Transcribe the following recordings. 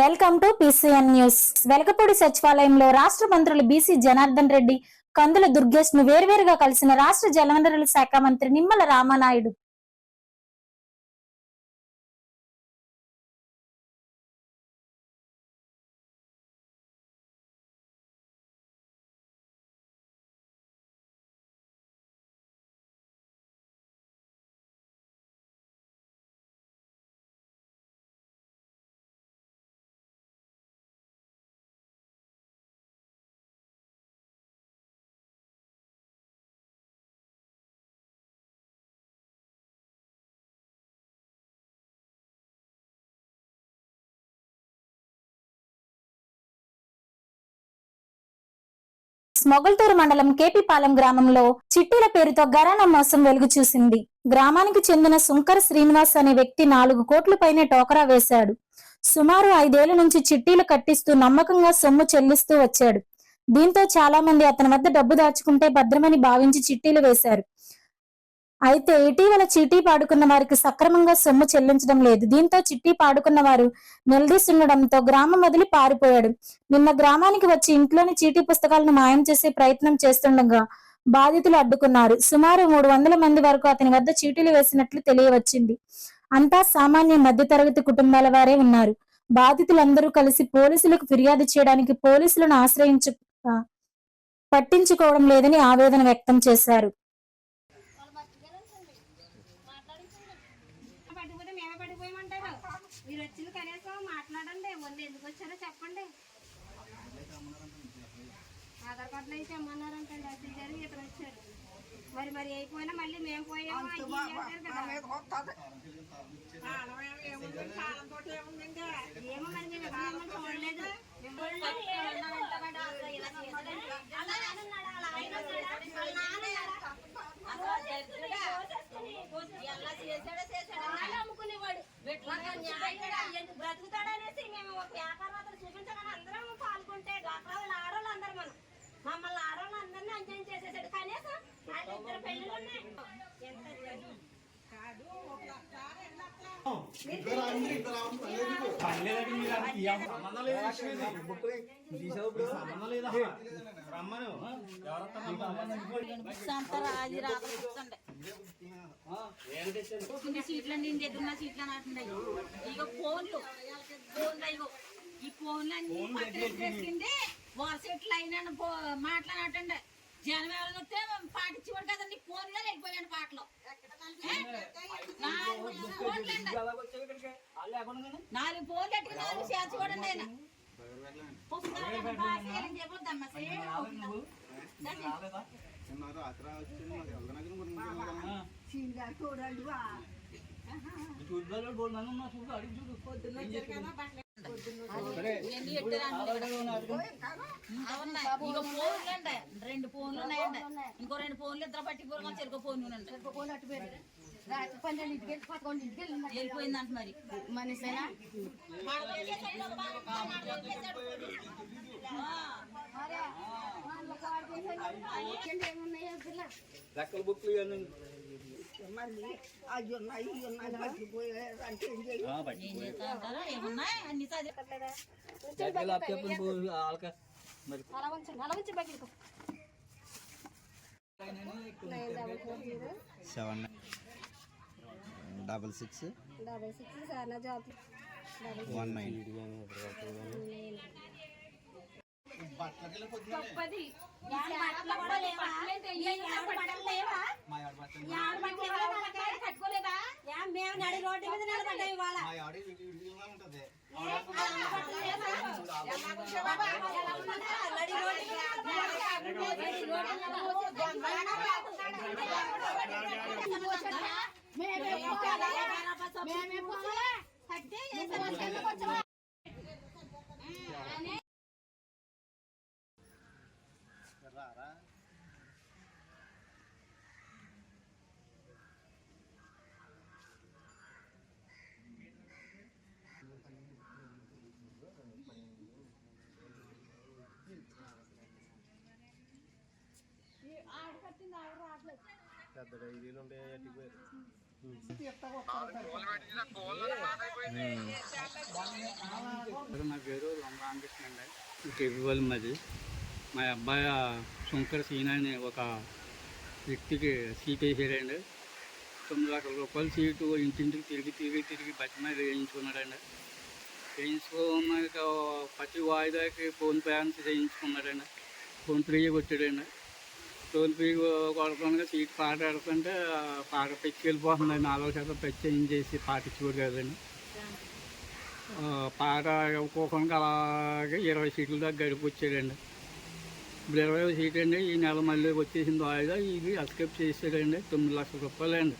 Welcome to PCN news. Velagapudi సచివాలయంలో రాష్ట్ర మంత్రులు బీసీ జనార్దన్ రెడ్డి, కందుల దుర్గేష్ ను వేర్వేరుగా కలిసిన రాష్ట్ర జలవనరుల శాఖ మంత్రి నిమ్మల రామానాయుడు. మొగల్తూరు మండలం కేపీపాలెం గ్రామంలో చిట్టీల పేరుతో ఘరానా మోసం వెలుగు చూసింది. గ్రామానికి చెందిన సుంకర శ్రీనివాస్ అనే వ్యక్తి 4 కోట్ల పైనే టోకరా వేశాడు. సుమారు 5 ఏళ్ల నుంచి చిట్టీలు కట్టిస్తూ నమ్మకంగా సొమ్ము చెల్లిస్తూ వచ్చాడు. దీంతో చాలా మంది అతని వద్ద డబ్బు దాచుకుంటే భద్రమని భావించి చిట్టీలు వేశారు. అయితే ఇటీవల చీటీ పాడుకున్న వారికి సక్రమంగా సొమ్ము చెల్లించడం లేదు. దీంతో చిట్టి పాడుకున్న వారు నిలదీస్తుండడంతో గ్రామం వదిలి పారిపోయాడు. నిన్న గ్రామానికి వచ్చి ఇంట్లోని చీటీ పుస్తకాలను మాయం చేసే ప్రయత్నం చేస్తుండగా బాధితులు అడ్డుకున్నారు. సుమారు 300 మంది వరకు అతని వద్ద చీటీలు వేసినట్లు తెలియవచ్చింది. అంతా సామాన్య మధ్యతరగతి కుటుంబాల వారే ఉన్నారు. బాధితులందరూ కలిసి పోలీసులకు ఫిర్యాదు చేయడానికి పోలీసులను పట్టించుకోవడం లేదని ఆవేదన వ్యక్తం చేశారు. మీరు వచ్చింది కనీసం మాట్లాడండి, ముందు ఎందుకు వచ్చారో చెప్పండి. ఆధార్ కార్డులో అయితే అమ్మన్నారంటండి, అసలు గారు ఇతను వచ్చారు. మరి అయిపోయినా మళ్ళీ మేము పోయాము ఏమో మరి మేము చూడలేదు. అమ్ముకునేవాడు బ్రతుకుతాడనేసి మేము వ్యాపారవేత్తలు చూపించాలని అందరం పాల్గొంటే డాక్టర్ ఆడవాళ్ళు అందరు మమ్మల్ని ఆడవాళ్ళు అందరినీ అంచనా చేసేసాడు. కనీసం 2 పెళ్ళిళ్ళు ఉన్నాయి. సీట్లండి దగ్గర సీట్లు నాటుండే ఇక ఫోన్లు ఈ ఫోన్లు అన్ని వాట్సాప్లు అయినా మాట్లాడటండి. జనం ఎవరైనా వస్తే పాటించేవాడు కదండి. ఫోన్లో వెళ్ళిపోయాడు పాటలు. 4 ఫోన్లు ఎట్టుకుని 4 చేర్చుకోడండి ఆయన రెండు ఫోన్లు ఉన్నాయండి. ఇంకో 2 ఫోన్లు ఇద్దరు పట్టిపోరు. చెరుకు ఫోన్ వెళ్ళిపోయింది అంట. మరి మనిషినా రక్కల బుక్లు డబల్ 6 మేము నడి రోడ్డు మీద నిలబడ్డాయి. ఇవాళ పెద్ద డైరీలు ఉంటాయి. నా పేరు రామకృష్ణ అండి. కేవీవల్ మాది. మా అబ్బాయి శంకర్ సీనా అని ఒక వ్యక్తికి సీట్ వేసాడండి. 9 లక్షల రూపాయల సీటు ఇంటింటికి తిరిగి బట్టి మీద వేయించుకున్నాడండి. వేయించుకున్నాక ప్రతి వాయిదాకి ఫోన్పే అని చేయించుకున్నాడండి. ఫోన్పే కొట్టాడండి. ఫోన్పే కొడుతుండగా సీట్ పాట ఆడుతుంటే పాట పెచ్చి వెళ్ళిపోతుందండి. 4% పెచ్చి ఏం చేసి పాట ఇచ్చేవాడు కదండి. పాట ఇవ్వకోకుండా అలాగే 20 సీట్ల దాకా గడిపి వచ్చాడండి. ఇప్పుడు 20 సీట్ అండి. ఈ నెల మళ్ళీ వచ్చేసింది వాయిదా. ఇది ఎస్కేప్ చేసాడండి. 9 లక్షల రూపాయలు అండి.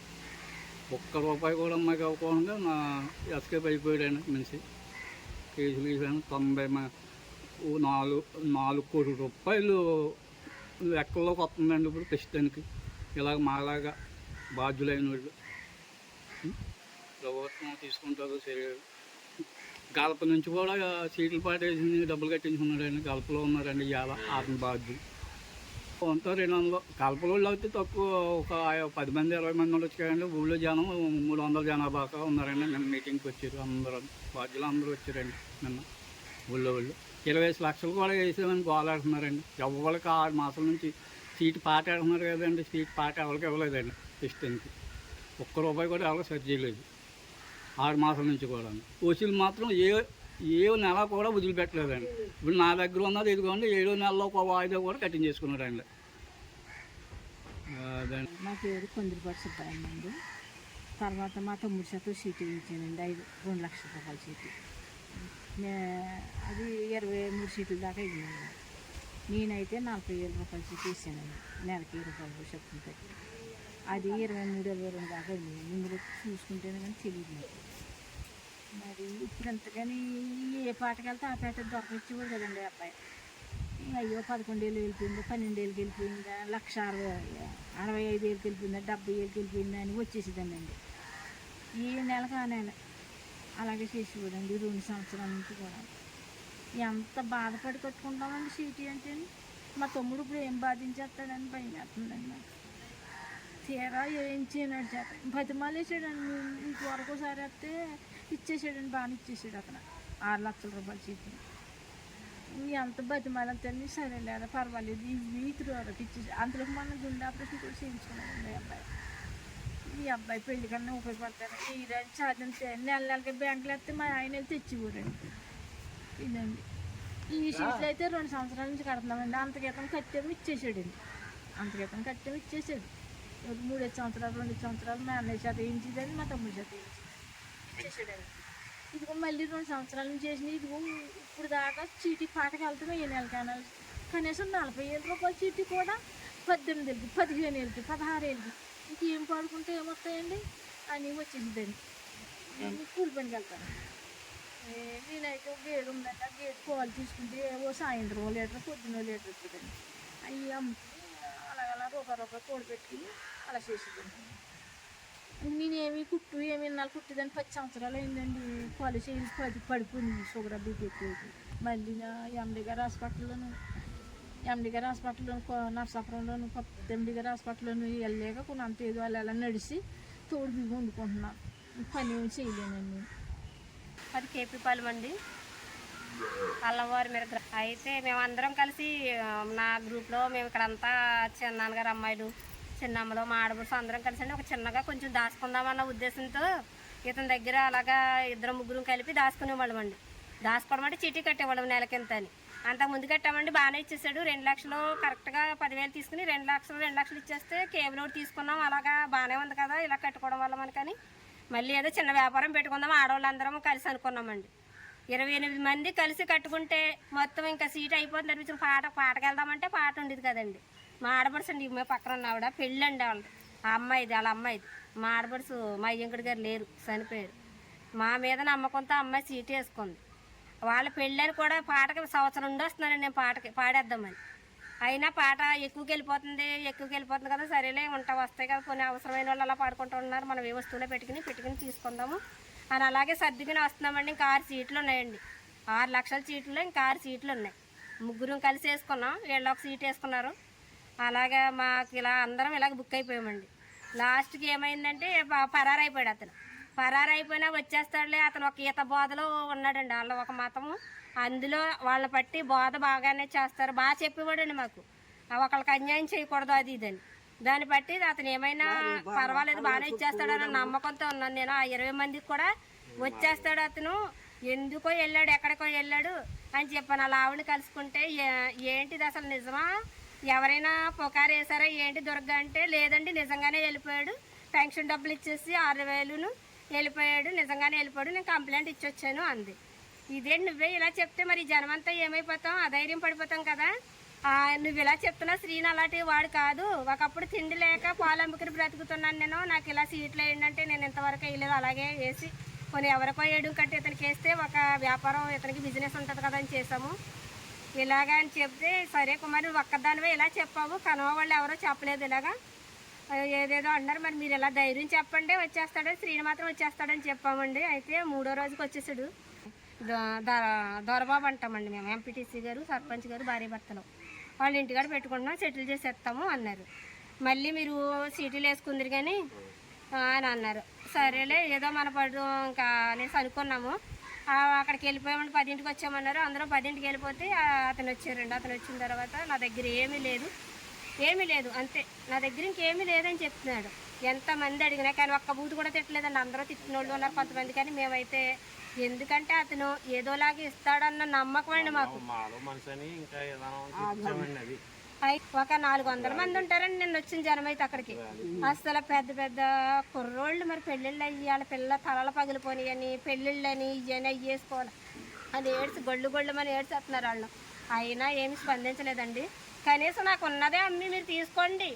₹1 కూడా అమ్మాయికి అవ్వకుండా నా ఎస్కేప్ అయిపోయాడండి మనిషి. కేసులు గీసాను 4 కోట్ల రూపాయలు లెక్కల్లోకి వస్తుందండి ఇప్పుడు ప్రస్తుతానికి. ఇలాగ మాలాగా బాధ్యులైన వాళ్ళు ప్రభుత్వం తీసుకుంటారు సరే. గల్ప నుంచి కూడా సీట్లు పాటేసి డబ్బులు కట్టించుకున్నాడండి. గల్పలో ఉన్నారండి ఇవాళ ఆత్మ బాధ్యులు. అంతా 200 గల్పలో అయితే తక్కువ ఒక 10 మంది 20 మంది ఉండొచ్చు కదండి. ఊళ్ళో జనం 300 జనాభాగా ఉన్నారండి. నిన్న మీటింగ్కి వచ్చారు అందరూ బాధ్యులు అందరూ వచ్చారండి నిన్న ఊళ్ళో వాళ్ళు. 25 లక్షలు కూడా వేసామని గోలాడుతున్నారండి. ఎవరికి 6 మాసాల నుంచి సీటు పాట ఆడుతున్నారు కదండి. సీటు పాట ఎవరికి ఇవ్వలేదండి ప్రస్తుతానికి. ₹1 కూడా ఎవరికి సరి చేయలేదు 6 మాసాల నుంచి కూడా. వసూలు మాత్రం ఏ నెల కూడా వదిలిపెట్టలేదండి. ఇప్పుడు నా దగ్గర ఉన్నది ఇదిగోండి 7వ నెలలో ఒక వాయిదా కూడా కట్టించేసుకున్నాడండి. అదండి. నా పేరు కొందిరిపాటి సుబ్బారాయణ అండి. తర్వాత మా తమ్ముడి చేత సీటు ఇచ్చానండి. 2 లక్షల రూపాయల సీటు. అది 23 సీట్ల దాకా ఇవ్వండి. నేనైతే 40,000 రూపాయల సీటు ఇచ్చానండి. నెలకి ₹20 చొప్పున పెట్టి. అది 23, 22 దాకా ఇవ్వండి. ఇందులో చూసుకుంటేనే కానీ తెలియదు నాకు. మరి ఇప్పుడు ఎంతగాని ఏ పాటకి వెళ్తే ఆ పాట దొరకనిచ్చేవాడు కదండి అబ్బాయి. అయ్యో 11,000 వెళ్ళిపోయింది, 12,000 వెళ్ళిపోయిందా, 1,65,000 వెళ్ళిపోయిందా, 70,000 వెళ్ళిపోయిందా అని వచ్చేసేదండి అండి. ఈ నెలకు ఆ నెల అలాగే చేసేవాడండి 2 సంవత్సరాల నుంచి కూడా. ఎంత బాధపడి కట్టుకుంటామండి సీటీ అంటే. మా తమ్ముడు ఇప్పుడు ఏం బాధించేస్తాడని భయం వేస్తుందండి నాకు. తీరా ఏం చేయనాడు చేత బతిమాలేసాడండి. ఇంతవరకు ఒకసారి వస్తే ఇచ్చేసాడండి. బాగా ఇచ్చేసాడు అతను 6 లక్షల రూపాయల సీట్లు. ఎంత బతిమాలంతండి. సరే లేదా పర్వాలేదు ఇతరు వరకు ఇచ్చేసి అంతలోకి మనం గుండె ఆపరేషన్ కూడా చేయించుకున్నాడండి అబ్బాయి. ఈ అబ్బాయి పెళ్లి కన్నా ఉపయోగపడతాను. ఈ రోజు చదివితే నెలకి బ్యాంకులు వస్తే మా ఆయన వెళ్ళి తెచ్చివ్వడండి. ఇదండి ఈ సీట్లు అయితే 2 సంవత్సరాల నుంచి కడుతున్నామండి. అంతకీతం కట్టేమో ఇచ్చేసాడండి. అంతకీతం కట్టేమో ఇచ్చేసాడు. 3 సంవత్సరాలు 2 సంవత్సరాలు మా అన్నయ్య చేత వేయించిందని మా తమ్ముడి చేత ఇచ్చేసాడండి. ఇదిగో మళ్ళీ 2 సంవత్సరాల నుంచి చేసిన ఇదిగో ఇప్పుడు దాకా చీటీ పాటకి వెళ్తాము. ఏ నెలకైనా కనీసం 40,000 రూపాయల చీటీ కూడా 18,000, 15,000, 16,000 ఇంకేం పాడుకుంటే ఏమొస్తాయండి అని వచ్చేసిందండి. నేను కూలి పనికి వెళ్తాను. నేనైతే ఒక గేదె ఉందండి. ఆ గేదె పాలు తీసుకుంటే ఓ సాయంత్రం 1 లీటర్, పొద్దున్న 1 లీటర్ వస్తుందండి. అవి అమ్ముకుని అలాగలా ₹1 తోడు పెట్టుకుని అలా చేసేదండి. నేనేమి కుట్టు ఏమి ఇన్నాళ్ళు కుట్టేదాన్ని 10 సంవత్సరాలు అయిందండి. పాలు చేసి పడిపోయింది షుగర్ బీపీ ఎక్కువ. మళ్ళీ ఎండి గారి హాస్పిటల్లోను నర్సాపురంలోను ఎండి గారి హాస్పిటల్లోను వెళ్ళలేక కొన్నంత ఏదో అలా నడిచి తోడు బియ్యం వండుకుంటున్నాను. పని ఏమి చేయలేనండి. అది కేపీపాలెం అండి, అల్లవారి మీద. అయితే మేమందరం కలిసి నా గ్రూప్లో మేము ఇక్కడంతా చిన్నాన్నగారు అమ్మాయిలు, చిన్నమ్మలో మా ఆడబడుసు అందరం కలిసి అండి ఒక చిన్నగా కొంచెం దాచుకుందామన్న ఉద్దేశంతో ఇతని దగ్గర అలాగా 2-3 కలిపి దాచుకునేవాళ్ళం అండి. దాచుకోవడం అంటే చీటీ కట్టేవాళ్ళం నెలకింత అని. అంతకు ముందు కట్టామండి. బాగానే ఇచ్చేసాడు. 2 లక్షలు కరెక్ట్గా 10,000 తీసుకుని 2 లక్షలు ఇచ్చేస్తే కేబుల్ ఒకటి తీసుకున్నాం. అలాగా బాగానే ఉంది కదా ఇలా కట్టుకోవడం వల్ల మనకని మళ్ళీ ఏదో చిన్న వ్యాపారం పెట్టుకుందాం ఆడవాళ్ళందరం కలిసి అనుకున్నామండి. 28 మంది కలిసి కట్టుకుంటే మొత్తం ఇంకా సీట్ అయిపోతుంది అనిపించిన పాటకి వెళ్దామంటే పాట ఉండేది కదండి. మా ఆడబడుసు అండి మా పక్కన ఉన్న ఆవిడ పెళ్ళండి వాళ్ళది, ఆ అమ్మాయిది వాళ్ళ అమ్మాయిది. మా ఆడబడుసు మా అయ్యంకుడి గారు లేరు, చనిపోయారు. మా మీద నమ్మకంతో అమ్మాయి సీట్ వేసుకుంది. వాళ్ళ పెళ్ళని కూడా పాటకి సంవత్సరం నుండి వస్తున్నానండి నేను పాడేద్దామని. అయినా పాట ఎక్కువకి వెళ్ళిపోతుంది కదా, సరేలే వస్తాయి కదా కొన్ని అవసరమైన వాళ్ళు అలా పాడుకుంటూ ఉన్నారు, మనం ఏ వస్తువులో పెట్టుకుని తీసుకుందాము అని అలాగే సర్దుకుని వస్తున్నామండి. ఇంకా 6 సీట్లు ఉన్నాయండి. 6 లక్షల సీట్లు ఇంకా 6 సీట్లు ఉన్నాయి. 3 కలిసి వేసుకున్నాం, వీళ్ళు ఒక సీట్ వేసుకున్నారు. అలాగే మాకు ఇలా అందరం ఇలాగ బుక్ అయిపోయామండి. లాస్ట్కి ఏమైందంటే పరారైపోయాడు అతను. పరారైపోయినా వచ్చేస్తాడులే, అతను ఒక ఈత బోధలో ఉన్నాడండి. వాళ్ళ ఒక మతము, అందులో వాళ్ళ పట్టి బోధ బాగానే చేస్తారు, బాగా చెప్పేవాడండి మాకు. ఒకళ్ళకి అన్యాయం చేయకూడదు అది ఇదని. దాన్ని బట్టి అతను ఏమైనా పర్వాలేదు బాగానే ఇచ్చేస్తాడన్న నమ్మకంతో ఉన్నాను నేను. ఆ 20 మందికి కూడా వచ్చేస్తాడు అతను. ఎందుకో వెళ్ళాడు, ఎక్కడికో వెళ్ళాడు అని చెప్పాను. అలా ఆవిడని కలుసుకుంటే ఏంటిది అసలు నిజమా, ఎవరైనా పుకారు వేసారా ఏంటి దుర్గా అంటే, లేదండి నిజంగానే వెళ్ళిపోయాడు, పెన్షన్ డబ్బులు ఇచ్చేసి 6,000 వెళ్ళిపోయాడు, నిజంగానే వెళ్ళిపోయాడు, నేను కంప్లైంట్ ఇచ్చొచ్చాను అంది. ఇదే నువ్వే ఇలా చెప్తే మరి జనమంతా ఏమైపోతాం, అధైర్యం పడిపోతాం కదా. నువ్వు ఇలా చెప్తున్నా శ్రీని అలాంటి వాడు కాదు, ఒకప్పుడు తిండి లేక పాలు అమ్ముకుని బ్రతుకుతున్నాను నేను, నాకు ఇలా సీట్లు వేయండి నేను ఇంతవరకు వేయలేదు, అలాగే వేసి కొన్ని ఎవరికో వేయడం కట్టి ఇతనికి వేస్తే ఒక వ్యాపారం ఇతనికి బిజినెస్ ఉంటుంది కదా అని చేసాము. ఇలాగా అని చెప్తే, సరే కుమారి ఒక్కదానివే ఇలా చెప్పావు, కనవ వాళ్ళు ఎవరో చెప్పలేదు, ఇలాగా ఏదేదో అన్నారు, మరి మీరు ఇలా ధైర్యం చెప్పండి వచ్చేస్తాడు, శ్రీని మాత్రం వచ్చేస్తాడని చెప్పామండి. అయితే 3వ రోజుకి వచ్చేసాడు. దొరబాబు అంటామండి మేము, ఎంపీటీసీ గారు సర్పంచ్ గారు భార్య భర్తలు, వాళ్ళ ఇంటికాడ పెట్టుకుంటున్నాం, సెటిల్ చేసేస్తాము అన్నారు. మళ్ళీ మీరు సీటీలు వేసుకుందరు కానీ అని అన్నారు. సరేలే ఏదో మన పడు ఇంకా అనేసి అనుకున్నాము. అక్కడికి వెళ్ళిపోయామండి, 10ంటికి వచ్చామన్నారు. అందరూ 10ంటికి వెళ్ళిపోతే అతను వచ్చారండి. అతను వచ్చిన తర్వాత నా దగ్గర ఏమీ లేదు అంతే, నా దగ్గర ఇంకేమీ లేదని చెప్తున్నాడు. ఎంతమంది అడిగినా కానీ ఒక్క బూతు కూడా తిట్టలేదండి. అందరూ తిట్టిన వాళ్ళు ఉన్నారు కొంతమంది, కానీ మేమైతే ఎందుకంటే అతను ఏదోలాగా ఇస్తాడన్న నమ్మకం అండి మాకు. ఒక 400 మంది ఉంటారండి నిన్న వచ్చిన జనం అయితే అక్కడికి. అసలు పెద్ద పెద్ద కుర్రోళ్ళు మరి పెళ్ళిళ్ళు అయ్యి వాళ్ళ పిల్ల తలలు పగిలిపోయినాయని, పెళ్ళిళ్ళని ఇవన్నీ వేసుకోవాలి అని ఏడ్చి గొళ్ళు మని ఏడ్చేస్తున్నారు వాళ్ళు. అయినా ఏమి స్పందించలేదండి. కనీసం నాకు ఉన్నదే అమ్మి మీరు తీసుకోండి,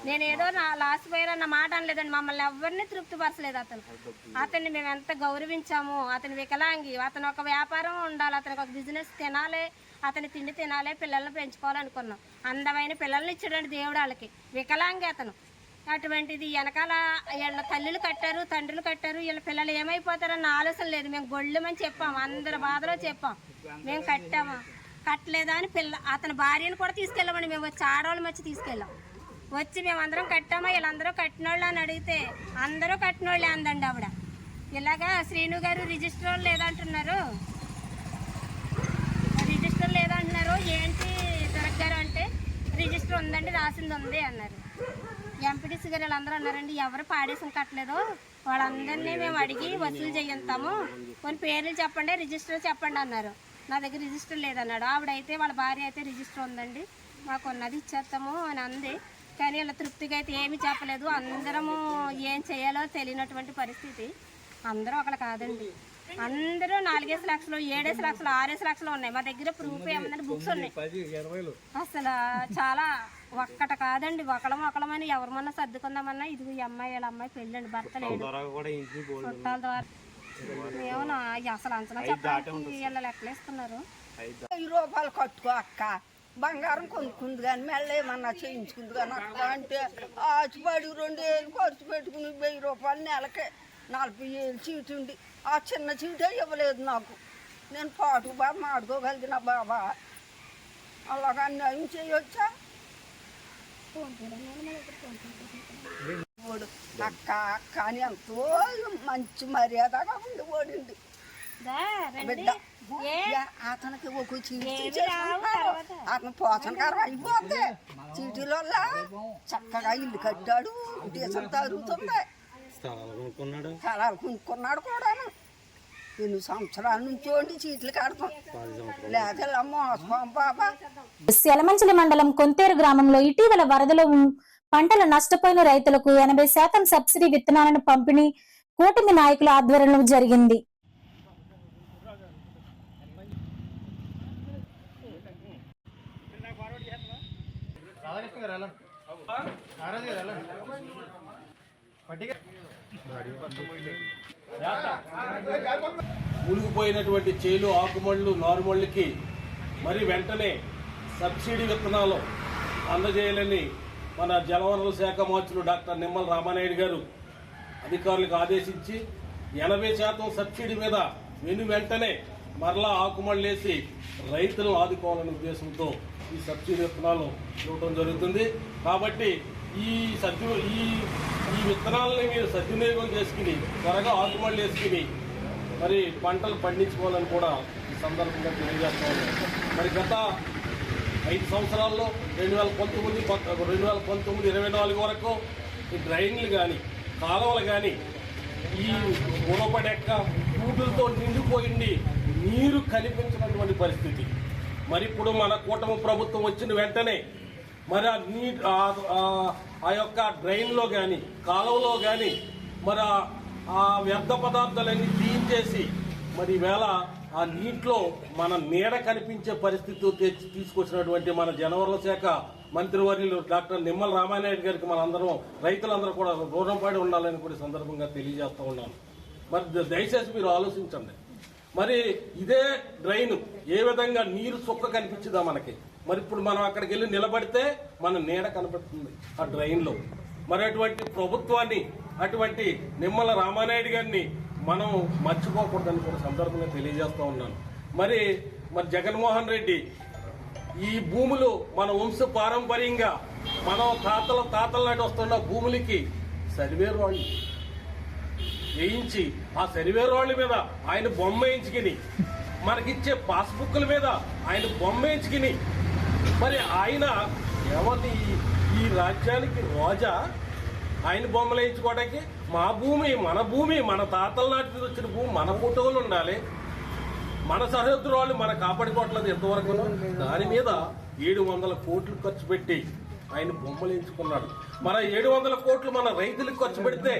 నేనేదో నా లాస్ట్ పోయారన్న మాట అనలేదండి. మమ్మల్ని ఎవరిని తృప్తిపరచలేదు అతన్ని మేము ఎంత గౌరవించాము. అతని వికలాంగి, అతను ఒక వ్యాపారం ఉండాలి, అతనికి ఒక బిజినెస్ తినాలి, అతని తిండి తినాలి, పిల్లల్ని పెంచుకోవాలనుకున్నాం. అందమైన పిల్లల్ని ఇచ్చాడండి దేవుడు వాళ్ళకి. వికలాంగి అతను. అటువంటిది వెనకాల వీళ్ళ తల్లులు కట్టారు, తండ్రులు కట్టారు, వీళ్ళ పిల్లలు ఏమైపోతారన్న ఆలోచన లేదు. మేము గొళ్ళమని చెప్పాము, అందరి బాధలో చెప్పాం, మేము కట్టామా కట్టలేదా అని. అతని భార్యను కూడా తీసుకెళ్ళామండి మేము, వచ్చి ఆడవాళ్ళం వచ్చి తీసుకెళ్ళాం. వచ్చి మేమందరం కట్టామా, వీళ్ళందరూ కట్టినోళ్ళు అని అడిగితే అందరూ కట్టినోళ్ళే అందండి ఆవిడ. ఇలాగా శ్రీను గారు రిజిస్టర్ లేదంటున్నారు, ఏంటి దొరకగారు అంటే రిజిస్టర్ ఉందండి, రాసింది ఉంది అన్నారు. ఎంపీటీసీ గారు వీళ్ళందరూ అన్నారండి, ఎవరు పాడేసం కట్టలేదో వాళ్ళందరినీ మేము అడిగి వసూలు చేయిస్తాము, కొన్ని పేర్లు చెప్పండి, రిజిస్టర్ చెప్పండి అన్నారు. నా దగ్గర రిజిస్టర్ లేదన్నాడు. ఆవిడైతే వాళ్ళ భార్య అయితే రిజిస్టర్ ఉందండి, మాకు ఉన్నది ఇచ్చేస్తాము అని అంది. కానీ ఇలా తృప్తిగా అయితే ఏమీ చెప్పలేదు. అందరము ఏం చేయాలో తెలియనటువంటి పరిస్థితి. అందరూ ఒకళ్ళు కాదండి, అందరూ 4 లక్షలు 7 లక్షలు 6 లక్షలు ఉన్నాయి. మా దగ్గర ప్రూఫ్ ఏమన్నా బుక్స్ ఉన్నాయి. అసలు చాలా ఒక్కట కాదండి, ఒకళ్ళమని ఎవరమన్నా సర్దుకుందామన్నా ఇదిగో ఈ అమ్మాయి వీళ్ళ అమ్మాయి పెళ్ళండి, భర్త లేడు, చుట్టాల ద్వారా ఏమన్నా అసలు అంచనా చెప్పడానికి వీళ్ళ లెక్కలేస్తున్నారు. 1000 రూపాయలు కట్టుకో అక్క, బంగారం కొనుక్కుంది కానీ మెల్ల ఏమన్నా చేయించుకుంది కానీ అక్క అంటే ఆచిపడి 2,000 ఖర్చు పెట్టుకుని 1000 రూపాయలు నెలకే 40,000 చీటు ఉంది. ఆ చిన్న చీటే ఇవ్వలేదు నాకు. నేను పాటు బాగా మాడుకోగలిగిన బాబా, అలాగా అన్యాయం చేయొచ్చా? అక్క అక్క అని ఎంతో మంచి మర్యాదగా ఉండి ఓడింది బిడ్డ. అతనికి ఒక చీటీ అతను పోషణకారం అయిపోతే చీటీలో చక్కగా ఇల్లు కట్టాడు, డీసెల్ తరుగుతుంది, స్థలాలు కొనుక్కున్నాడు కూడా. 2 సంవత్సరాల నుంచి చీట్లు కడతాం లేదా మోసం బాబా. యలమంచిలి మండలం కొంతేరు గ్రామంలో ఇటీవల వరదలో పంటలు నష్టపోయిన రైతులకు 80% సబ్సిడీ విత్తనాలను పంపిణీ కూటమి నాయకుల ఆధ్వర్యంలో జరిగింది. మునిగిపోయినటువంటి చేలు, ఆకుమళ్ళు, నారుమళ్ళకి మరి వెంటనే సబ్సిడీ విత్తనాలు అందజేయాలని మన జలవనరుల శాఖ మంత్రులు డాక్టర్ నిమ్మల రామానాయుడు గారు అధికారులకు ఆదేశించి 80% సబ్సిడీ మీద వెంటనే మరలా ఆకుమళ్ళేసి రైతులను ఆదుకోవాలనే ఉద్దేశంతో ఈ సబ్సిడీ విత్తనాలు ఇవ్వడం జరుగుతుంది. కాబట్టి ఈ విత్తనాలని మీరు సద్వినియోగం చేసుకుని త్వరగా ఆకుమళ్ళు వేసుకుని మరి పంటలు పండించుకోవాలని కూడా ఈ సందర్భంగా తెలియజేస్తా ఉన్నాను. మరి గత 5 సంవత్సరాల్లో 2019-24 వరకు ఈ డ్రైన్లు కానీ కాలువలు కానీ ఈ ఊరపడెక్క ఊటులతో నిండిపోయింది, నీరు కనిపించినటువంటి పరిస్థితి. మరి ఇప్పుడు మన కూటమి ప్రభుత్వం వచ్చిన వెంటనే మరి ఆ యొక్క డ్రైన్లో కానీ కాలువలో కానీ మరి ఆ వ్యర్థ పదార్థాలన్నీ తీయించేసి మరి ఈవేళ ఆ నీటిలో మన నీడ కనిపించే పరిస్థితి తీసుకొచ్చినటువంటి మన జలవనరుల శాఖ మంత్రివర్యులు డాక్టర్ నిమ్మల రామానాయుడు గారికి మనందరం రైతులందరూ కూడా రుణపడి ఉండాలని కూడా సందర్భంగా తెలియజేస్తూ ఉన్నాను. మరి దయచేసి మీరు ఆలోచించండి. మరి ఇదే డ్రైన్ ఏ విధంగా నీరు చుక్క కనిపించిందా మనకి? మరి ఇప్పుడు మనం అక్కడికి వెళ్ళి నిలబడితే మన నీడ కనపడుతుంది ఆ డ్రైన్లో. మరి అటువంటి ప్రభుత్వాన్ని, అటువంటి నిమ్మల రామానాయుడు గారిని మనం మర్చిపోకూడదని కూడా సందర్భంగా తెలియజేస్తూ ఉన్నాను. మరి జగన్మోహన్ రెడ్డి ఈ భూములు మన వంశ పారంపర్యంగా మనం తాతల నాటి వస్తున్న భూములకి సర్వే రాళ్ళు వేయించి ఆ సర్వే రాళ్ళ మీద ఆయన బొమ్మ వేయించుకుని, మనకిచ్చే పాస్బుక్ల మీద ఆయన బొమ్మ వేయించుకుని, మరి ఆయన ఏమని ఈ రాజ్యానికి రోజా ఆయన బొమ్మలు వేయించుకోవడానికి? మా భూమి, మన తాతల నాటి వచ్చిన భూమి, మన ఫోటోలు ఉండాలి, మన సరిహద్దు వాళ్ళు మన కాపాడుకోవట్లేదు ఎంతవరకు. దాని మీద 700 కోట్లు ఖర్చు పెట్టి ఆయన బొమ్మలు ఎంచుకున్నాడు. మన 700 కోట్లు మన రైతులకు ఖర్చు పెడితే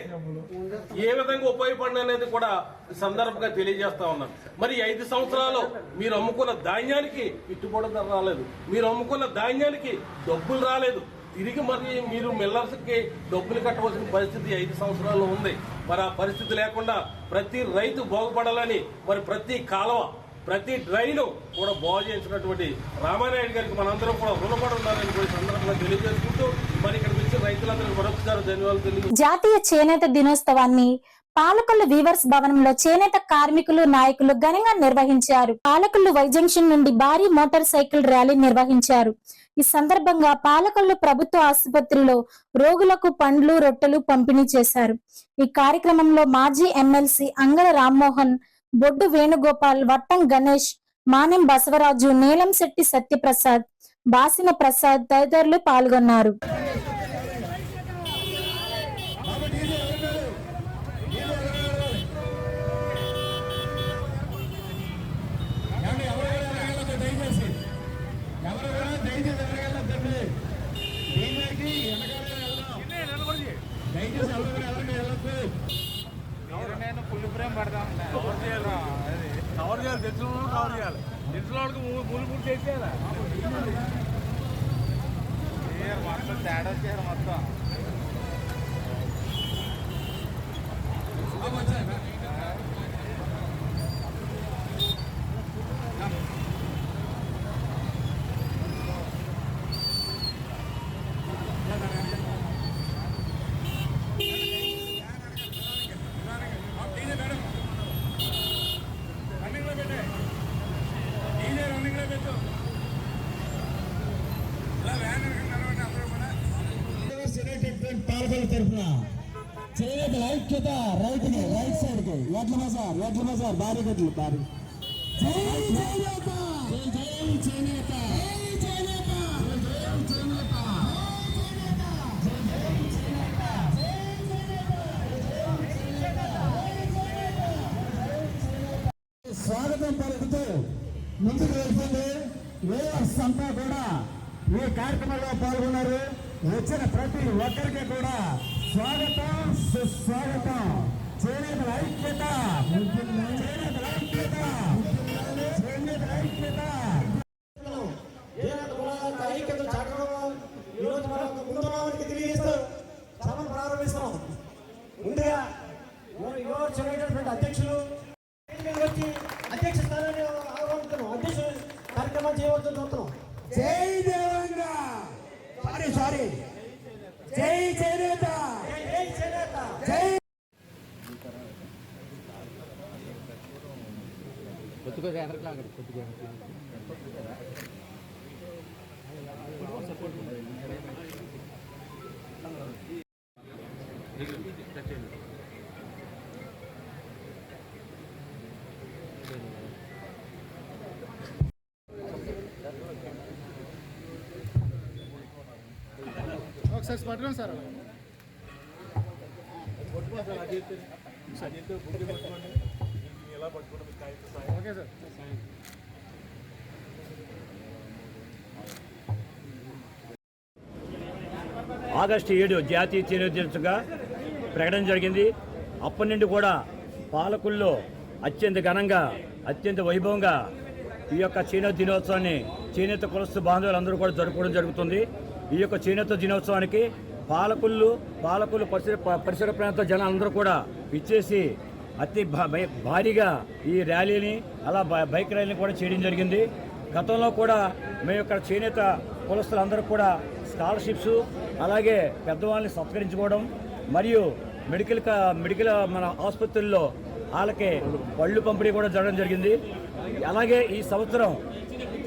ఏ విధంగా ఉపయోగపడిన అనేది కూడా ఈ సందర్భంగా తెలియజేస్తా ఉన్నాను. మరి 5 సంవత్సరాలు మీరు అమ్ముకున్న ధాన్యానికి గిట్టుబాటు ధర రాలేదు, మీరు అమ్ముకున్న ధాన్యానికి డబ్బులు రాలేదు, తిరిగి మరి మీరు మిల్లర్స్కి డబ్బులు కట్టవలసిన పరిస్థితి 5 సంవత్సరాల్లో ఉంది. మరి ఆ పరిస్థితి లేకుండా ప్రతి రైతు బాగుపడాలని మరి ప్రతి కాలువ, ప్రతి డ్రైన్ కూడా బాగు చేసినటువంటి రామానాయుడు గారికి మనందరం కూడా రుణపడి ఉండాలని కూడా సందర్భంగా తెలియజేసుకుంటూ మరి ఇక్కడికి వచ్చిన రైతులందరికీ మరొకసారి ధన్యవాదాలు తెలియజేస్తున్నాను. జాతీయ చేనేత దినోత్సవాన్ని పాలకొల్లు వీవర్స్ భవనంలో చేనేత కార్మికులు, నాయకులు ఘనంగా నిర్వహించారు. పాలకొల్లు వై జంక్షన్ నుండి భారీ మోటార్ సైకిల్ ర్యాలీ నిర్వహించారు. ఈ సందర్భంగా పాలకొల్లు ప్రభుత్వ ఆసుపత్రిలో రోగులకు పండ్లు, రొట్టెలు పంపిణీ చేశారు. ఈ కార్యక్రమంలో మాజీ ఎమ్మెల్సీ అంగళ రామ్మోహన్, బొడ్డు వేణుగోపాల్, వట్టం గణేష్, మానెం బసవరాజు, నీలంశెట్టి సత్యప్రసాద్, బాసిన ప్రసాద్ తదితరులు పాల్గొన్నారు. కవర్ చేయాలి, తెలిసిన కవర్ చేయాలి, తెలిసిన వాళ్ళకి మూలు పూర్తి చేసేయాలి. మొత్తం తేడా చేయాలి మొత్తం. పాలకొల్లు తరఫున చేనేత ఐక్యత, రైతుకి రైట్ సైడ్ కి ఎడ్ల బజార్ భారీ గడ్లు భారీ. జై చేనేత, జై చేనేత, జై చేనేత, జై చేనేత, స్వాగతం పలుకుతూ ముందుకు వెళ్తుంది. వేవర్స్ అంతా కూడా ఈ కార్యక్రమంలో పాల్గొన్నారు. వచ్చిన ప్రతి ఒక్కరికి కూడా స్వాగతం, సుస్వాగతం. చేనేత ఐక్యత, చేనేత ఐక్యత, చేనేత ఐక్యత. ఐక్యత చాటడం ఈరోజు మనం ముందుకి తెలియజేస్తూ సభను ప్రారంభిస్తాం. ముందుగా యువర్ చెందినటువంటి అధ్యక్షులు వచ్చి అధ్యక్ష స్థానాన్ని ఆహ్వానిస్తున్నాం. అధ్యక్షులు కార్యక్రమం చేయవలసి చూస్తున్నాం. జై దేవంగా, సారీ జై చేనేత, జై చేనేత, జై. సార్ పట్టుకోండి సార్. Okay sir. ఆగస్టు 7 జాతీయ చేనేత దినోత్సవంగా ప్రకటన జరిగింది. అప్పటి నుండి కూడా పాలకుల్లో అత్యంత ఘనంగా అత్యంత వైభవంగా ఈ యొక్క చేనేత దినోత్సవాన్ని చేనేత కులస్తు బాంధవులందరూ కూడా జరుపుకోవడం జరుగుతుంది. ఈ యొక్క చేనేత దినోత్సవానికి పాలకులు పరిసర ప్రాంత జనాలందరూ కూడా ఇచ్చేసి అతి భారీగా ఈ ర్యాలీని అలా బైక్ ర్యాలీని కూడా చేయడం జరిగింది. గతంలో కూడా మేము ఇక్కడ చేనేత కులస్తులందరూ కూడా స్కాలర్షిప్స్ అలాగే పెద్దవాళ్ళని సత్కరించుకోవడం మరియు మెడికల్ మన ఆసుపత్రుల్లో వాళ్ళకి పళ్ళు పంపిణీ కూడా జరగడం జరిగింది. అలాగే ఈ సంవత్సరం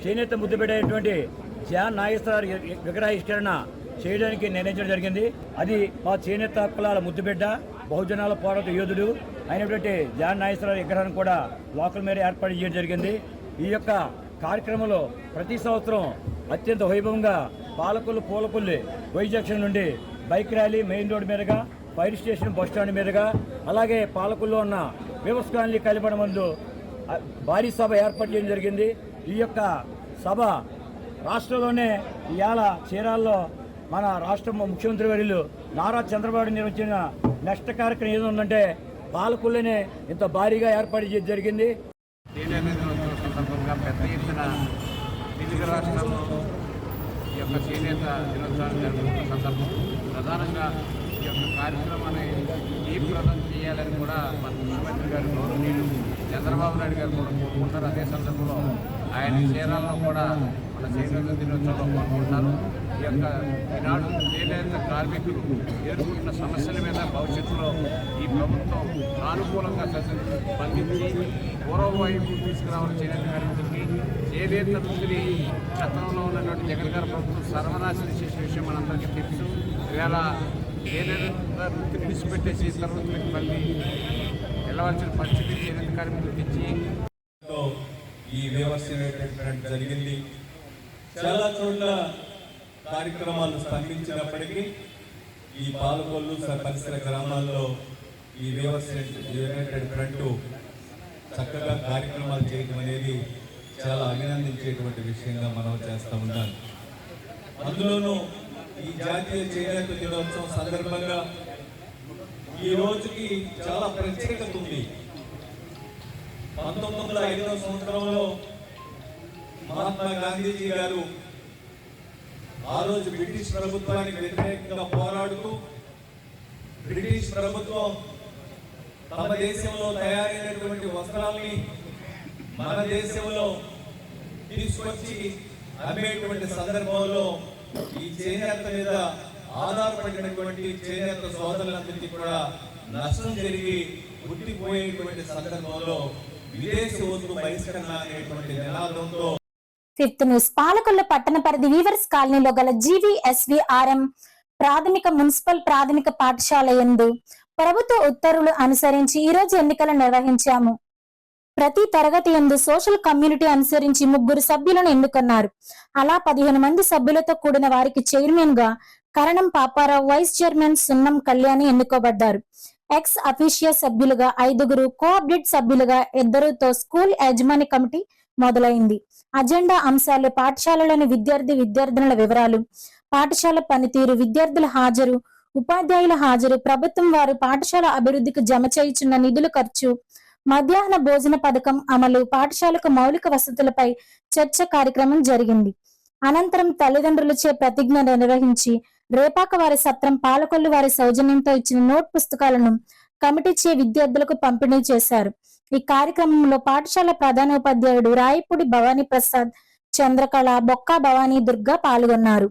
చేనేత ముద్దుబిడ్డైనటువంటి జాన్ నాగేశ్వర విగ్రహావిష్కరణ చేయడానికి నిర్ణయించడం జరిగింది. అది మా చేనేత కులాల ముద్దుబిడ్డ బహుజనాల పోరాట యోధుడు అయినటువంటి జాన్ నాగేశ్వర విగ్రహాన్ని కూడా లోకల్ మేర ఏర్పాటు చేయడం జరిగింది. ఈ యొక్క కార్యక్రమంలో ప్రతి సంవత్సరం అత్యంత వైభవంగా పాలకొల్లు పూలపల్లి వై జంక్షన్ నుండి బైక్ ర్యాలీ మెయిన్ రోడ్డు మీదుగా ఫైర్ స్టేషన్ బస్ స్టాండ్ మీదుగా అలాగే పాలకొల్లో ఉన్న వ్యవస్థ కాలనీ కలిపడం ముందు భారీ సభ ఏర్పాటు చేయడం జరిగింది. ఈ యొక్క సభ రాష్ట్రంలోనే ఇవాళ చీరాల్లో మన రాష్ట్ర ముఖ్యమంత్రి వర్యులు నారా చంద్రబాబు నిర్వహించిన నెక్స్ట్ కార్యక్రమం ఏదో ఉందంటే పాలకొల్లోనే ఇంత భారీగా ఏర్పాటు చేయడం జరిగింది. సందర్భంగా పెద్ద ఎత్తున తెలుగు రాష్ట్రంలో ఈ యొక్క చేనేత దినోత్సవాన్ని జరుపుకున్న సందర్భం ప్రధానంగా ఈ యొక్క కార్యక్రమాన్ని జయప్రదం చేయాలని కూడా మన ముఖ్యమంత్రి గారు గౌరవనీయులు చంద్రబాబు నాయుడు గారు కూడా కోరుకుంటారు. అదే సందర్భంలో ఆయన చీరాల్లో కూడా మన చేనేత దినోత్సవంలో పాల్గొంటారు. ఈ యొక్క ఈనాడు చేనేత కార్మికులు ఎదుర్కొంటున్న సమస్యల మీద భవిష్యత్తులో ఈ ప్రభుత్వం సానుకూలంగా స్పందించి పూర్వవైపు తీసుకురావాలని చేనేత కార్మికులకి చేనేత వృత్తిని గతంలో ఉన్నటువంటి జగన్ గారి ప్రభుత్వం సర్వనాశనం చేసే విషయం మనందరికీ తెలుసు. ఇవాళ చేనేత వృత్తిని విడిచిపెట్టేసి ఇతర వృత్తులకు మళ్ళీ వెళ్ళవలసిన పరిస్థితి చేనేత కార్మికులకు ఇచ్చి ఈ వ్యవస్థ జరిగింది. చాలా చోట్ల కార్యక్రమాలు స్పందించినప్పటికీ ఈ పాలకొల్లు పరిసర గ్రామాల్లో ఈ యునైటెడ్ ఫ్రంట్ చక్కగా కార్యక్రమాలు చేయడం అనేది చాలా అభినందించేటువంటి విషయంగా మనం చేస్తూ ఉన్నాం. అందులోనూ ఈ జాతీయ చేనేత దినోత్సవం సందర్భంగా ఈ రోజుకి చాలా ప్రత్యేకత ఉంది. 1905వ సంవత్సరంలో మహాత్మా గాంధీజీ గారు ఆ రోజు బ్రిటిష్ ప్రభుత్వానికి వ్యతిరేకంగా పోరాడుతూ బ్రిటిష్ ప్రభుత్వం తమ దేశంలో తయారైనటువంటి వస్త్రాల్ని మన దేశంలో తీసుకొచ్చి అమ్మేటువంటి సందర్భంలో ఈ చేనేత మీద ఆధారపడినటువంటి చేనేత సోదరులందరికీ కూడా నష్టం జరిగి పుట్టిపోయేటువంటి సందర్భంలో విదేశీ వస్తువు బహిష్కరణ అనేటువంటి నినాదంతో ఫిఫ్త్ న్యూస్ పాలకొల్లు పట్టణ పరిధి వీవర్స్ కాలనీలో గల GVSVRM ప్రాథమిక మున్సిపల్ ప్రాథమిక పాఠశాల యందు ప్రభుత్వ ఉత్తర్వులు అనుసరించి ఈ రోజు ఎన్నికలు నిర్వహించాము. ప్రతి తరగతి యందు సోషల్ కమ్యూనిటీ అనుసరించి 3 సభ్యులను ఎన్నుకున్నారు. అలా 15 మంది సభ్యులతో కూడిన వారికి చైర్మన్ గా కరణం పాపారావు, వైస్ చైర్మన్ సున్నం కళ్యాణి ఎన్నుకోబడ్డారు. ఎక్స్ అఫీషియల్ సభ్యులుగా 5, కోఆప్డేట్ సభ్యులుగా 2తో స్కూల్ యాజమాన్య కమిటీ మొదలైంది. అజెండా అంశాలు పాఠశాలలోని విద్యార్థినుల వివరాలు, పాఠశాల పనితీరు, విద్యార్థుల హాజరు, ఉపాధ్యాయుల హాజరు, ప్రభుత్వం వారు పాఠశాల అభివృద్ధికి జమ చేయుచున్న నిధుల ఖర్చు, మధ్యాహ్న భోజన పథకం అమలు, పాఠశాలకు మౌలిక వసతులపై చర్చ కార్యక్రమం జరిగింది. అనంతరం తల్లిదండ్రులచే ప్రతిజ్ఞ నిర్వహించి రేపాక వారి సత్రం పాలకొల్లు వారి సౌజన్యంతో ఇచ్చిన నోట్ పుస్తకాలను కమిటీచే విద్యార్థులకు పంపిణీ చేశారు. ఈ కార్యక్రమంలో పాఠశాల ప్రధానోపాధ్యాయుడు రాయపూడి భవానీ ప్రసాద్, చంద్రకళ, బొక్కా భవానీ దుర్గా పాల్గొన్నారు.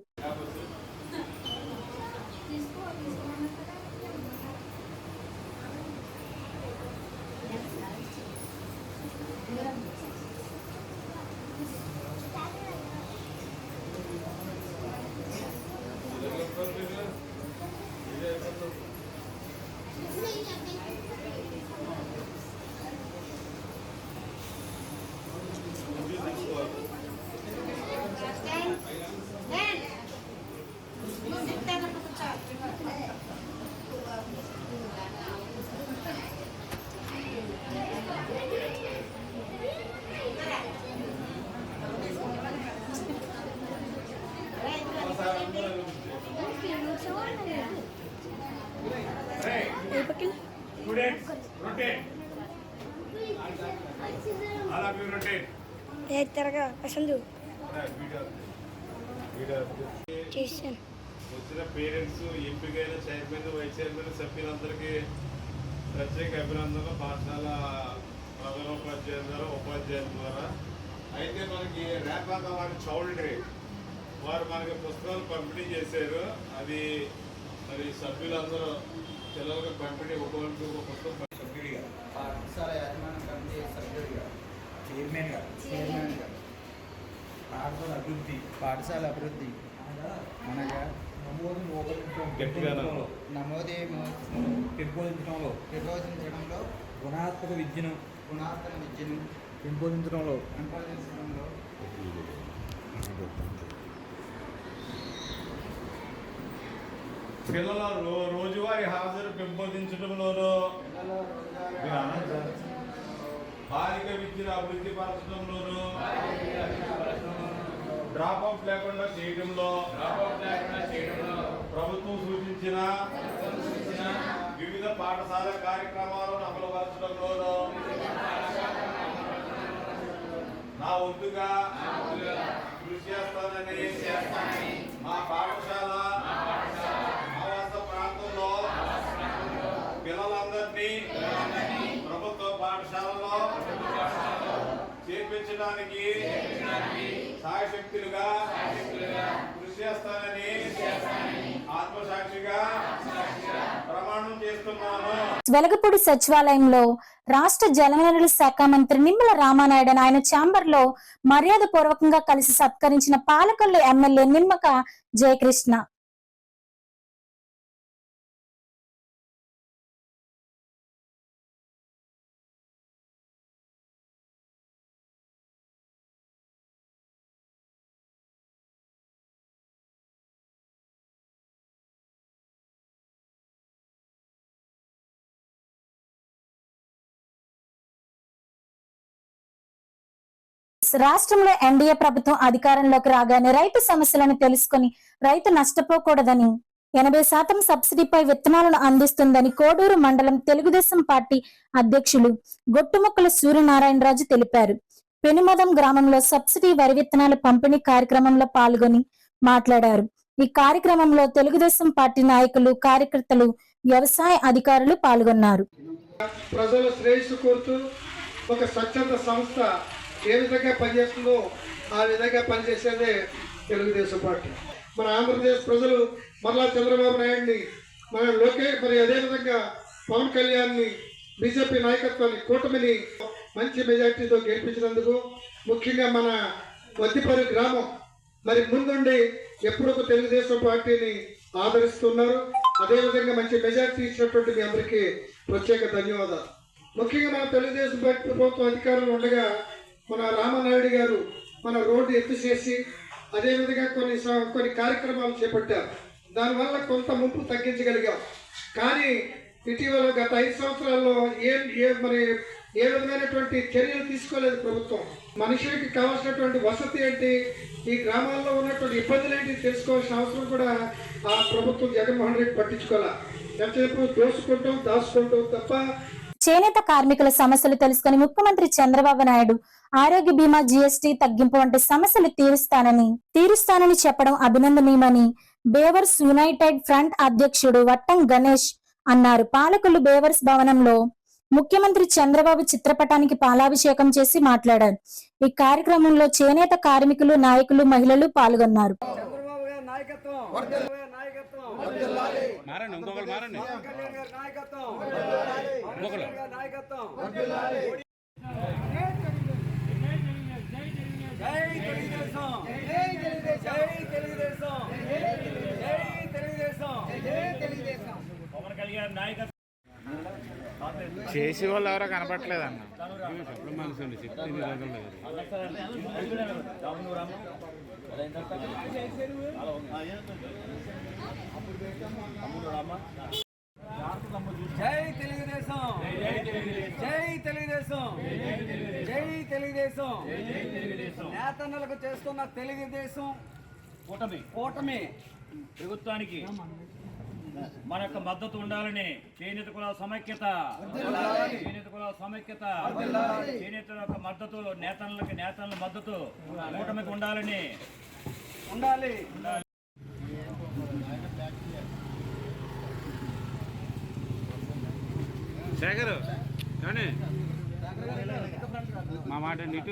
Students, rotate. All of you rotate. వచ్చిన పేరెంట్స్, ఎంపికైన చైర్మన్, వైస్ చైర్మన్, సభ్యులందరికీ ప్రత్యేక అభినందనలు పాఠశాల ప్రధానోపాధ్యాయుల ద్వారా, ఉపాధ్యాయుల ద్వారా. అయితే మనకి రేపాక వారి చౌల్ట్రీ వారు మనకి పుస్తకాలు పంపిణీ చేశారు. అది మరి సభ్యులందరూ పిల్లలకు పంపిణీ ఒక్కొక్కరికి ఒక పుస్తకం. సభ్యుడిగా పాఠశాల యాజమాన్య కమిటీ సభ్యుడిగా, చైర్మన్గా పాఠశాల అభివృద్ధి అనగా నమోదే పెంపొందించడంలో గుణాత్మక విద్యను పెంపొందించడంలో పిల్లల రోజువారీ హాజరు పెంపొందించడంలోనూ, బాలిక విద్యను అభివృద్ధి పరచడంలోనూ, డ్రాప్ అవుట్ లేకుండా చేయడంలో ప్రభుత్వం సూచించిన వివిధ పాఠశాల కార్యక్రమాలను అమలుపరచడంలోనూ నా వంతుగా కృషి చేస్తానని మా పాఠశాల ఆవాస ప్రాంతంలో పిల్లలందరినీ ప్రభుత్వ పాఠశాలలో చేర్పించడానికి సాయశక్తులుగా కృషి చేస్తానని ఆత్మసాక్షిగా ప్రమాణం చేస్తున్నాను. వెలగపూడి సచివాలయంలో రాష్ట్ర జలవనరుల శాఖ మంత్రి నిమ్మల రామానాయుడు ఆయన ఛాంబర్ లో మర్యాద పూర్వకంగా కలిసి సత్కరించిన పాలకొల్లు ఎమ్మెల్యే నిమ్మక జయకృష్ణ. రాష్ట్రంలో ఎన్డీఏ ప్రభుత్వం అధికారంలోకి రాగానే రైతు సమస్యలను తెలుసుకుని రైతు నష్టపోకూడదని 80% సబ్సిడీపై విత్తనాలను అందిస్తుందని కోడూరు మండలం తెలుగుదేశం పార్టీ అధ్యక్షులు గొట్టుముక్కల సూర్యనారాయణరాజు తెలిపారు. పెనుమదం గ్రామంలో సబ్సిడీ వరి విత్తనాల పంపిణీ కార్యక్రమంలో పాల్గొని మాట్లాడారు. ఈ కార్యక్రమంలో తెలుగుదేశం పార్టీ నాయకులు, కార్యకర్తలు, వ్యవసాయ అధికారులు పాల్గొన్నారు. ప్రజల శ్రేయస్సు కోరుతూ ఒక స్వచ్ఛంద సంస్థ ఏ విధంగా పనిచేస్తుందో ఆ విధంగా పనిచేసేదే తెలుగుదేశం పార్టీ. మన ఆంధ్రప్రదేశ్ ప్రజలు మరలా చంద్రబాబు నాయుడిని, మన మరి అదేవిధంగా పవన్ కళ్యాణ్ని, బీజేపీ నాయకత్వాన్ని, కూటమిని మంచి మెజార్టీతో గెలిపించినందుకు, ముఖ్యంగా మన వద్దిపల్లి గ్రామం మరి ముందుండి ఎప్పుడు తెలుగుదేశం పార్టీని ఆదరిస్తున్నారు. అదేవిధంగా మంచి మెజార్టీ ఇచ్చినటువంటి మీ అందరికీ ప్రత్యేక ధన్యవాదాలు. ముఖ్యంగా మన తెలుగుదేశం పార్టీ ప్రభుత్వం అధికారంలో ఉండగా మన రామానాయుడు గారు మన రోడ్డు ఎత్తు చేసి అదేవిధంగా కొన్ని కార్యక్రమాలు చేపట్టారు. దానివల్ల కొంత ముప్పు తగ్గించగలిగాం. కానీ ఇటీవల గత 5 సంవత్సరాల్లో ఏ విధమైనటువంటి చర్యలు తీసుకోలేదు ప్రభుత్వం. మనుషులకి కావాల్సినటువంటి వసతి ఏంటి, ఈ గ్రామాల్లో ఉన్నటువంటి ఇబ్బందులు ఏంటి తెలుసుకోవాల్సిన అవసరం కూడా ఆ ప్రభుత్వం జగన్మోహన్ రెడ్డి పట్టించుకోవాలి. ఎంతసేపు దోసుకుంటాం, దాచుకుంటాం తప్ప. చేనేత కార్మికుల సమస్యలు తెలుసుకుని ముఖ్యమంత్రి చంద్రబాబు నాయుడు ఆరోగ్య బీమా, జీఎస్టీ తగ్గింపు వంటి సమస్యలు తీరుస్తానని చెప్పడం అభినందనీయమని బేవర్స్ యునైటెడ్ ఫ్రంట్ అధ్యక్షుడు వట్టం గణేష్ అన్నారు. పాలకులు బేవర్స్ భవనంలో ముఖ్యమంత్రి చంద్రబాబు చిత్రపటానికి పాలాభిషేకం చేసి మాట్లాడారు. ఈ కార్యక్రమంలో చేనేత కార్మికులు, నాయకులు, మహిళలు పాల్గొన్నారు. చేసి వాళ్ళు ఎవరో కనపట్లేదన్న. జై తెలుగుదేశం, జై తెలుగుదేశం, జై తెలుగుదేశం. నేతన్నలకు చేస్తున్న తెలుగుదేశం కూటమి ప్రభుత్వానికి మన యొక్క మద్దతు ఉండాలని చేనేత కులాల సమైక్యత, చేనేత కులాల సమైక్యత, చేనేతల యొక్క మద్దతు, నేతల మద్దతు కూటమికి ఉండాలని ఉండాలి. శేఖర్ కానీ మా మాట ఇటు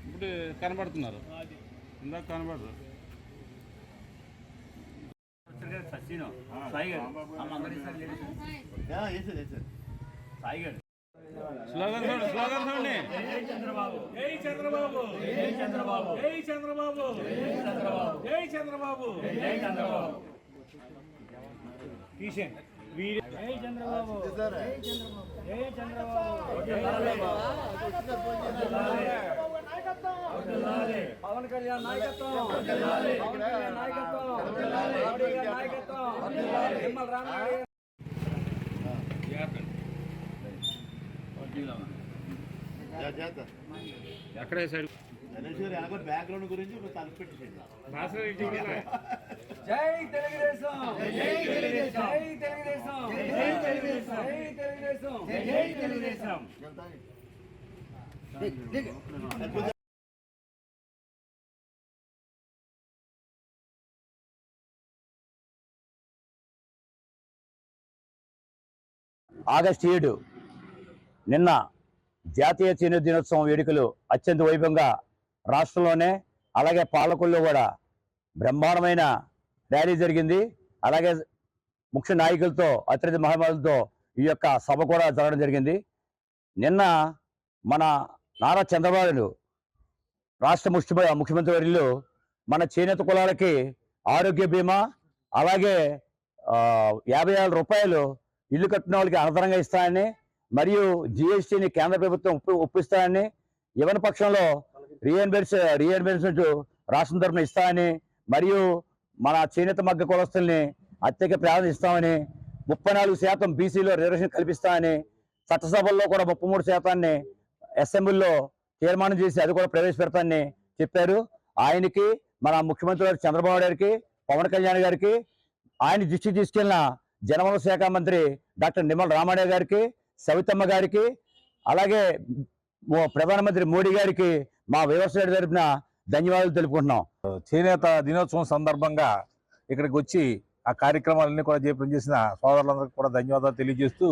ఇప్పుడు కనబడుతున్నారు, ఇందాక కనబడరు. స్లోగన్ చూడండి. జై చంద్రబాబు, జై చంద్రబాబు, జై చంద్రబాబు, జై చంద్రబాబు, జై చంద్రబాబు, జై చంద్రబాబు, జై చంద్రబాబు. కిషన్ వీర జై చంద్రబాబు, జై చంద్రబాబు, జై చంద్రబాబు. పవన్ కళ్యాణ్ నాయకత్వం, పవన్ కళ్యాణ్ నాయకత్వం, నాయకత్వం, నిమ్మల రామారావు. ఎక్కడే సైడ్ బ్యాక్గ్రౌండ్ గురించి తలపెట్టేది. జై తెలుగుదేశం, జై తెలుగుదేశం, జై తెలుగుదేశం, జై తెలుగుదేశం, జై తెలుగుదేశం, జై తెలుగుదేశం. ఆగస్టు 7 నిన్న జాతీయ చేనేత దినోత్సవం వేడుకలు అత్యంత వైభవంగా రాష్ట్రంలోనే అలాగే పాలకుల్లో కూడా బ్రహ్మాండమైన ర్యాలీ జరిగింది. అలాగే ముఖ్య నాయకులతో అతిథి మహిళలతో ఈ యొక్క సభ కూడా జరగడం జరిగింది. నిన్న మన నారా చంద్రబాబు రాష్ట్ర ముఖ్యమంత్రి వర్యులు మన చేనేత కులాలకి ఆరోగ్య బీమా అలాగే 50,000 రూపాయలు ఇల్లు కట్టిన వాళ్ళకి అనంతరంగా ఇస్తానని, మరియు జిఎస్టీని కేంద్ర ప్రభుత్వం ఒప్పిస్తానని, ఇవ్వని పక్షంలో రీఎంబర్స్మెంట్ రాష్ట్రం తరఫున ఇస్తామని, మరియు మన చేనేత మగ్గ కులస్తుల్ని అత్యధిక ప్రాధాన్యత ఇస్తామని, 34% బీసీలో రిజర్వేషన్ కల్పిస్తామని, చట్టసభల్లో కూడా 33% అసెంబ్లీలో తీర్మానం చేసి అది కూడా ప్రవేశపెడతానని చెప్పారు. ఆయనకి మన ముఖ్యమంత్రి గారు చంద్రబాబు గారికి, పవన్ కళ్యాణ్ గారికి, ఆయన దృష్టికి తీసుకెళ్లిన జనవనరుల శాఖ మంత్రి డాక్టర్ నిమ్మల రామారావు గారికి, సవితమ్మ గారికి, అలాగే ప్రధానమంత్రి మోడీ గారికి మా వ్యవసాయ తరపున ధన్యవాదాలు తెలుపుకుంటున్నాం. చేనేత దినోత్సవం సందర్భంగా ఇక్కడికి వచ్చి ఆ కార్యక్రమాలన్నీ కూడా జయప్రదం చేసిన సోదరులందరికీ కూడా ధన్యవాదాలు తెలియజేస్తూ,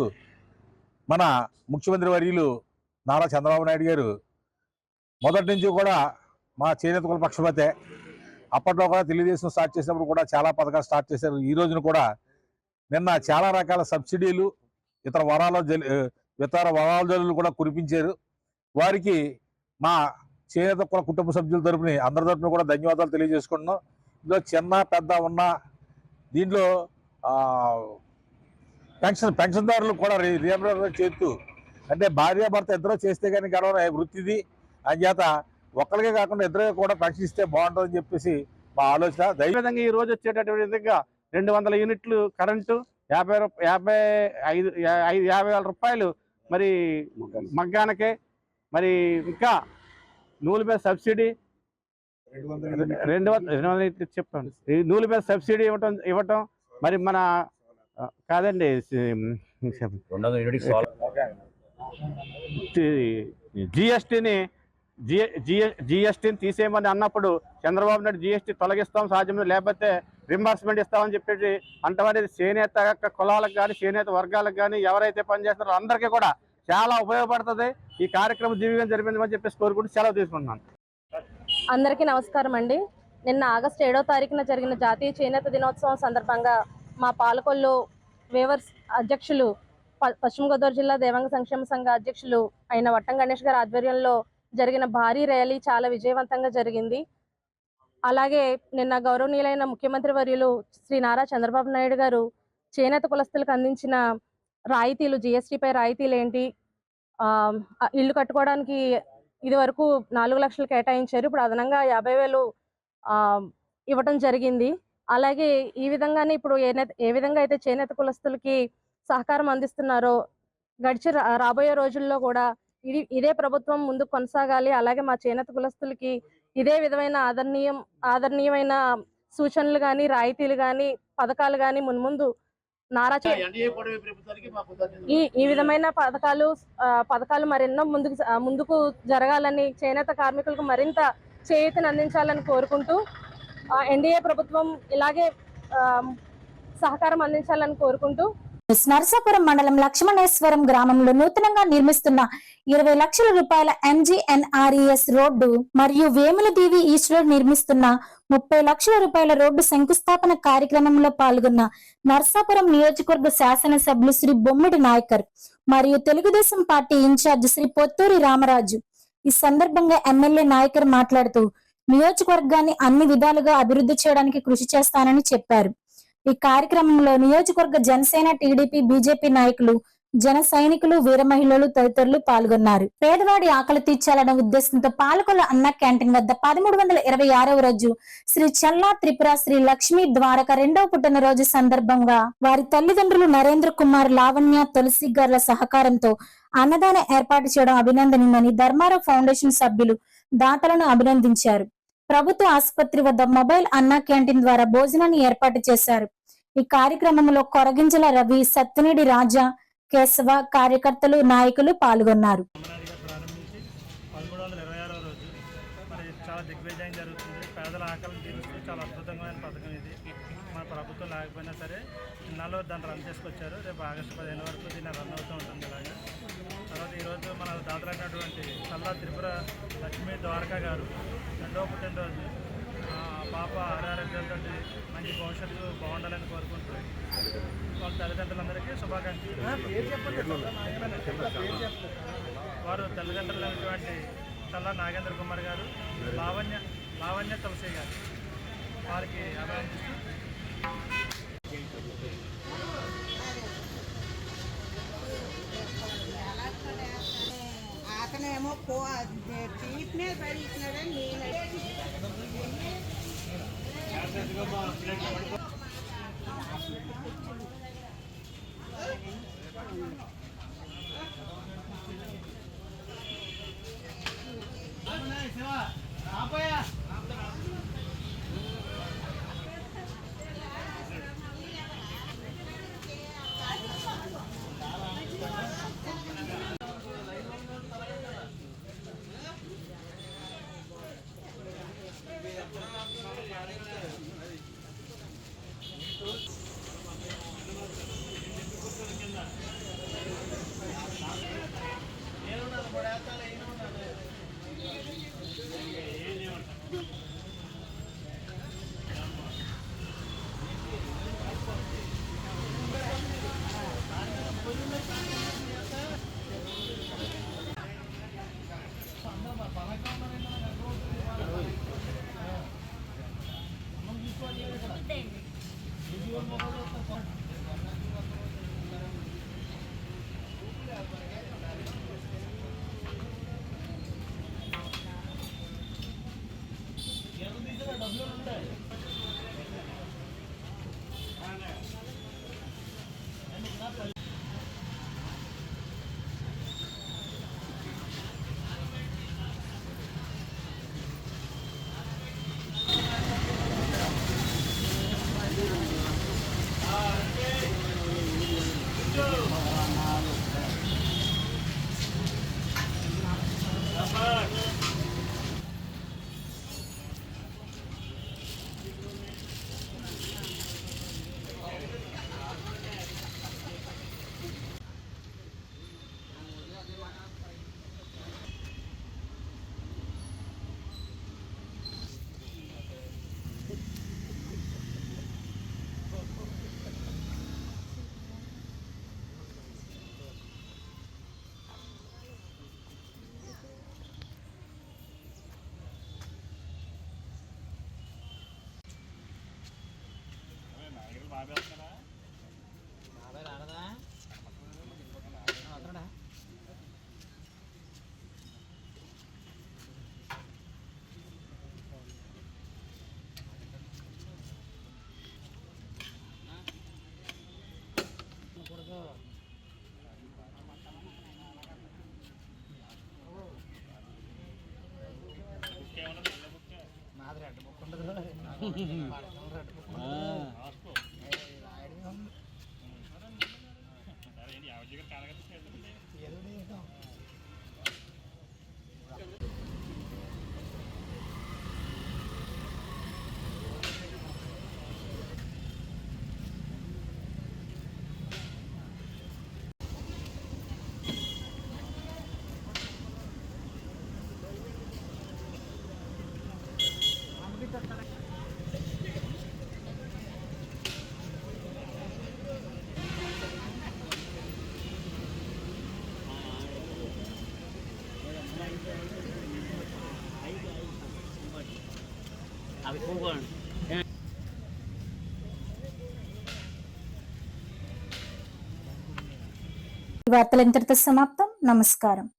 మన ముఖ్యమంత్రి వర్యులు నారా చంద్రబాబు నాయుడు గారు మొదటి నుంచి కూడా మా చేనేత కుల పక్షపాతే. అప్పట్లో కూడా తెలుగుదేశం స్టార్ట్ చేసినప్పుడు కూడా చాలా పథకాలు స్టార్ట్ చేశారు. ఈ రోజున కూడా నిన్న చాలా రకాల సబ్సిడీలు ఇతర వరాలు కూడా కురిపించారు. వారికి మా చేనేత కుల కుటుంబ సభ్యుల తరపున అందరి తరపున కూడా ధన్యవాదాలు తెలియజేసుకుంటున్నాం. ఇందులో చిన్న పెద్ద ఉన్న దీంట్లో పెన్షన్దారులు కూడా రీఎంబర్స్మెంట్ చేస్తూ, అంటే భార్యాభర్త ఇద్దరు చేస్తే కానీ గడవ వృత్తిది అంచేత ఒక్కరికే కాకుండా ఇద్దరే కూడా పెన్షన్ ఇస్తే బాగుంటుందని చెప్పేసి మా ఆలోచన. అదేవిధంగా ఈ రోజు వచ్చేటటువంటి విధంగా 200 యూనిట్లు కరెంటు, 50,000 రూపాయలు మరి మగ్గానకే, మరి ఇంకా నూలు మీద సబ్సిడీ 200 చెప్పండి, నూలు మీద సబ్సిడీ ఇవ్వటం మరి మన కాదండి జిఎస్టీని తీసేయమని అన్నప్పుడు చంద్రబాబు నాయుడు జిఎస్టీ తొలగిస్తాం సాధ్యం లేకపోతే రింబర్స్మెంట్ ఇస్తామని చెప్పేసి అంటమనేది చేనేత కులాలకు కానీ చేనేత వర్గాలకు కానీ ఎవరైతే పనిచేస్తున్నారో అందరికీ కూడా చాలా ఉపయోగపడుతుంది. ఈ కార్యక్రమం దివ్యంగా జరిపిందని చెప్పేసి కోరుకుంటూ సెలవు తీసుకుంటున్నాను. అందరికీ నమస్కారం అండి. నిన్న ఆగస్టు 7వ తారీఖున జరిగిన జాతీయ చేనేత దినోత్సవం సందర్భంగా మా పాలకొల్లు వేవర్స్ అధ్యక్షులు, పశ్చిమ గోదావరి జిల్లా దేవాంగ సంక్షేమ సంఘ అధ్యక్షులు అయిన వట్టం గణేష్ గారి ఆధ్వర్యంలో జరిగిన భారీ ర్యాలీ చాలా విజయవంతంగా జరిగింది. అలాగే నిన్న గౌరవనీయులైన ముఖ్యమంత్రి వర్యులు శ్రీ నారా చంద్రబాబు నాయుడు గారు చేనేత కులస్తులకు అందించిన రాయితీలు, జిఎస్టీపై రాయితీలు ఏంటి, ఇల్లు కట్టుకోవడానికి ఇది వరకు 4 లక్షలు కేటాయించారు, ఇప్పుడు అదనంగా 50,000 ఇవ్వటం జరిగింది. అలాగే ఈ విధంగానే ఇప్పుడు ఏ విధంగా అయితే చేనేత కులస్తులకి సహకారం అందిస్తున్నారో రాబోయే రోజుల్లో కూడా ఇదే ప్రభుత్వం ముందుకు కొనసాగాలి. అలాగే మా చేనేత కులస్తులకి ఇదే విధమైన ఆదరణీయమైన సూచనలు కానీ రాయితీలు కానీ పథకాలు కానీ మున్ముందు నారా ఈ విధమైన పథకాలు మరెన్నో ముందుకు జరగాలని, చేనేత కార్మికులకు మరింత చేయూతను అందించాలని కోరుకుంటూ ఎన్డీఏ ప్రభుత్వం ఇలాగే సహకారం అందించాలని కోరుకుంటూ నరసాపురం మండలం లక్ష్మణేశ్వరం గ్రామంలో నూతనంగా నిర్మిస్తున్న 20 లక్షల రూపాయల MGNRES రోడ్డు మరియు వేములదేవి ఈస్ట్ రోడ్ నిర్మిస్తున్న 30 లక్షల రూపాయల రోడ్డు శంకుస్థాపన కార్యక్రమంలో పాల్గొన్న నరసాపురం నియోజకవర్గ శాసనసభ్యులు శ్రీ బొమ్మిడి నాయకర్ మరియు తెలుగుదేశం పార్టీ ఇన్ఛార్జ్ శ్రీ పొత్తూరి రామరాజు. ఈ సందర్భంగా ఎమ్మెల్యే నాయకర్ మాట్లాడుతూ నియోజకవర్గాన్ని అన్ని విధాలుగా అభివృద్ధి చేయడానికి కృషి చేస్తానని చెప్పారు. ఈ కార్యక్రమంలో నియోజకవర్గ జనసేన, టీడీపీ, బీజేపీ నాయకులు, జన సైనికులు, వీర మహిళలు తదితరులు పాల్గొన్నారు. పేదవాడి ఆకలి తీర్చాలన్న ఉద్దేశంతో పాలకొల్ల అన్న క్యాంటీన్ వద్ద 1326వ రోజు శ్రీ చల్లా త్రిపుర శ్రీ లక్ష్మీ ద్వారక 2వ పుట్టినరోజు సందర్భంగా వారి తల్లిదండ్రులు నరేంద్ర కుమార్, లావణ్య, తులసి గార్ల సహకారంతో అన్నదానం ఏర్పాటు చేయడం అభినందనీయమని ధర్మారావు ఫౌండేషన్ సభ్యులు దాతలను అభినందించారు. ప్రభుత్వ ఆసుపత్రి వద్ద మొబైల్ అన్నా క్యాంటీన్ ద్వారా భోజనాన్ని ఏర్పాటు చేశారు. ఈ కార్యక్రమంలో కొరగింజల రవి, సత్తినేడి రాజా, కేశవ, కార్యకర్తలు, నాయకులు పాల్గొన్నారు. 1326వ రోజు మరి చాలా దిగ్విజయం జరుగుతుంది. పేదల ఆకలిని తీరుస్తూ చాలా అద్భుతమైన పథకం ఇది. మన ప్రభుత్వం లేకపోయినా సరే ఇన్నాళ్ళు దాన్ని రన్ చేసుకొచ్చారు. రేపు ఆగస్టు 15 వరకు దీన్ని రన్ అవుతూ ఉంటుంది. అలాగే తర్వాత ఈరోజు మన దాతలైనటువంటి చల్లా త్రిపుర లక్ష్మీ ద్వారకా గారు 2వ పుట్టినరోజు పాప ఆరోగ్యాలతో మంచి భవిష్యత్తు బాగుండాలని కోరుకుంటూ వాళ్ళ తల్లిదండ్రులందరికీ శుభాకాంక్షలు. వారు తల్లిదండ్రులైనటువంటి చల్లా నాగేంద్ర కుమార్ గారు, లావణ్య తులసి గారు వారికి అభినందిస్తూ అతనేమో సీట్ మీద పడిస్తున్నాడని నాది 2 బుక్ ఉండదు. ఈ వార్తలు ఇంతటితో సమాప్తం. నమస్కారం.